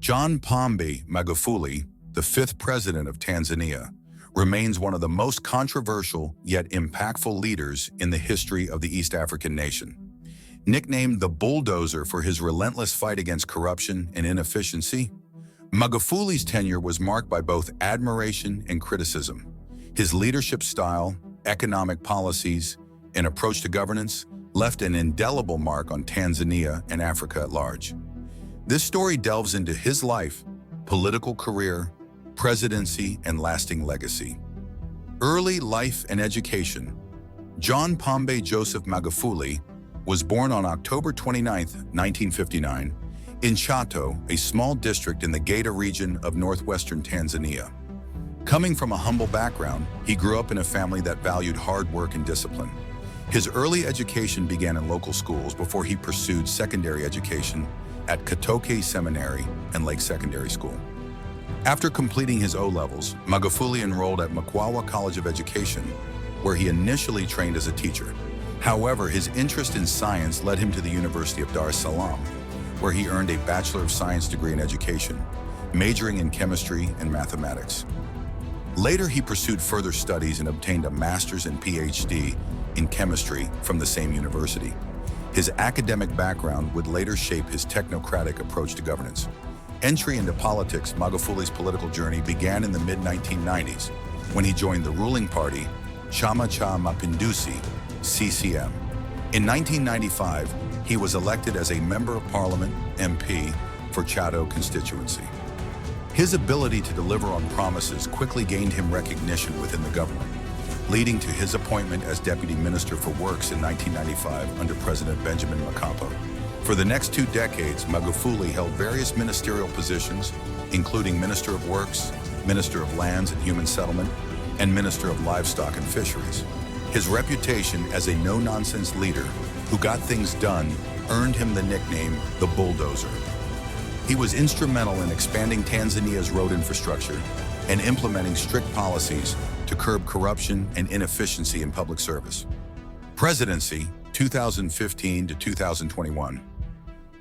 John Pombe Magufuli, the fifth president of Tanzania, remains one of the most controversial yet impactful leaders in the history of the East African nation. Nicknamed the Bulldozer for his relentless fight against corruption and inefficiency, Magufuli's tenure was marked by both admiration and criticism. His leadership style, economic policies, and approach to governance left an indelible mark on Tanzania and Africa at large. This story delves into his life, political career, presidency, and lasting legacy. Early life and education. John Pombe Joseph Magufuli was born on October 29, 1959, in Chato, a small district in the Geita region of northwestern Tanzania. Coming from a humble background, he grew up in a family that valued hard work and discipline. His early education began in local schools before he pursued secondary education at Katoke Seminary and Lake Secondary School. After completing his O-levels, Magufuli enrolled at Mkwawa College of Education, where he initially trained as a teacher. However, his interest in science led him to the University of Dar es Salaam, where he earned a Bachelor of Science degree in education, majoring in chemistry and mathematics. Later, he pursued further studies and obtained a master's and PhD in chemistry from the same university. His academic background would later shape his technocratic approach to governance. Entry into politics. Magufuli's political journey began in the mid-1990s when he joined the ruling party, Chama cha Mapinduzi, CCM. In 1995, he was elected as a Member of Parliament, MP, for Chato constituency. His ability to deliver on promises quickly gained him recognition within the government, leading to his appointment as Deputy Minister for Works in 1995 under President Benjamin Mkapa. For the next 2 decades, Magufuli held various ministerial positions, including Minister of Works, Minister of Lands and Human Settlement, and Minister of Livestock and Fisheries. His reputation as a no-nonsense leader who got things done earned him the nickname the Bulldozer. He was instrumental in expanding Tanzania's road infrastructure and implementing strict policies to curb corruption and inefficiency in public service. Presidency, 2015 to 2021.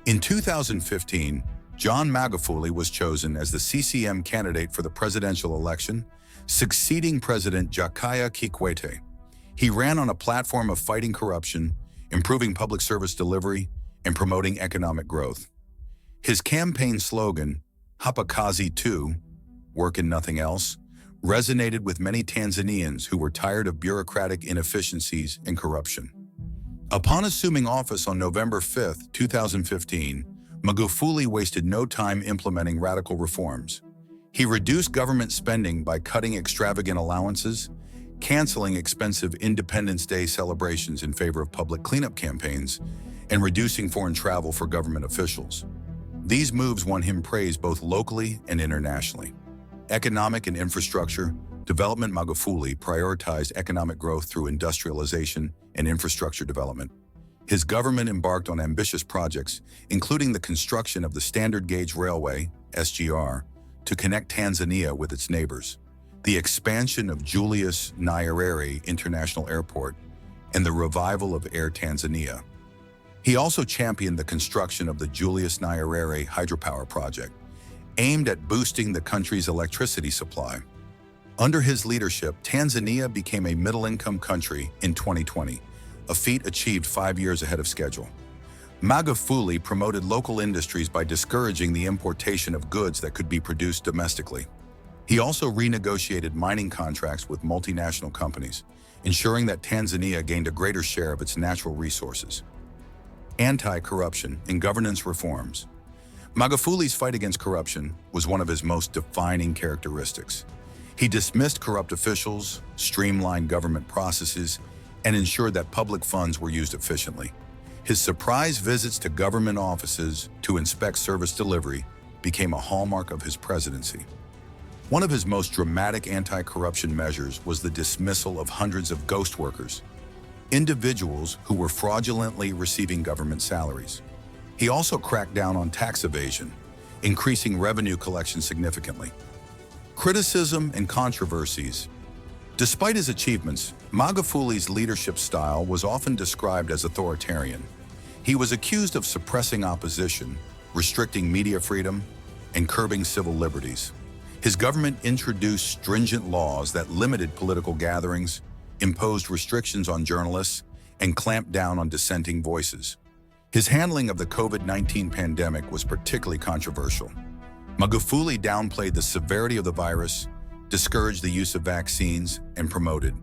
In 2015, John Magufuli was chosen as the CCM candidate for the presidential election, succeeding President Jakaya Kikwete. He ran on a platform of fighting corruption, improving public service delivery, and promoting economic growth. His campaign slogan, Hapa Kazi Tu, work and nothing else, resonated with many Tanzanians who were tired of bureaucratic inefficiencies and corruption. Upon assuming office on November 5, 2015, Magufuli wasted no time implementing radical reforms. He reduced government spending by cutting extravagant allowances, canceling expensive Independence Day celebrations in favor of public cleanup campaigns, and reducing foreign travel for government officials. These moves won him praise both locally and internationally. Economic and infrastructure development. Magufuli prioritized economic growth through industrialization and infrastructure development. His government embarked on ambitious projects, including the construction of the Standard Gauge Railway, SGR, to connect Tanzania with its neighbors, the expansion of Julius Nyerere International Airport, and the revival of Air Tanzania. He also championed the construction of the Julius Nyerere hydropower project, aimed at boosting the country's electricity supply. Under his leadership, Tanzania became a middle-income country in 2020, a feat achieved 5 years ahead of schedule. Magufuli promoted local industries by discouraging the importation of goods that could be produced domestically. He also renegotiated mining contracts with multinational companies, ensuring that Tanzania gained a greater share of its natural resources. Anti-corruption and governance reforms. Magufuli's fight against corruption was one of his most defining characteristics. He dismissed corrupt officials, streamlined government processes, and ensured that public funds were used efficiently. His surprise visits to government offices to inspect service delivery became a hallmark of his presidency. One of his most dramatic anti-corruption measures was the dismissal of hundreds of ghost workers, individuals who were fraudulently receiving government salaries. He also cracked down on tax evasion, increasing revenue collection significantly. Criticism and controversies. Despite his achievements, Magufuli's leadership style was often described as authoritarian. He was accused of suppressing opposition, restricting media freedom, and curbing civil liberties. His government introduced stringent laws that limited political gatherings, imposed restrictions on journalists, and clamped down on dissenting voices. His handling of the COVID-19 pandemic was particularly controversial. Magufuli downplayed the severity of the virus, discouraged the use of vaccines, and promoted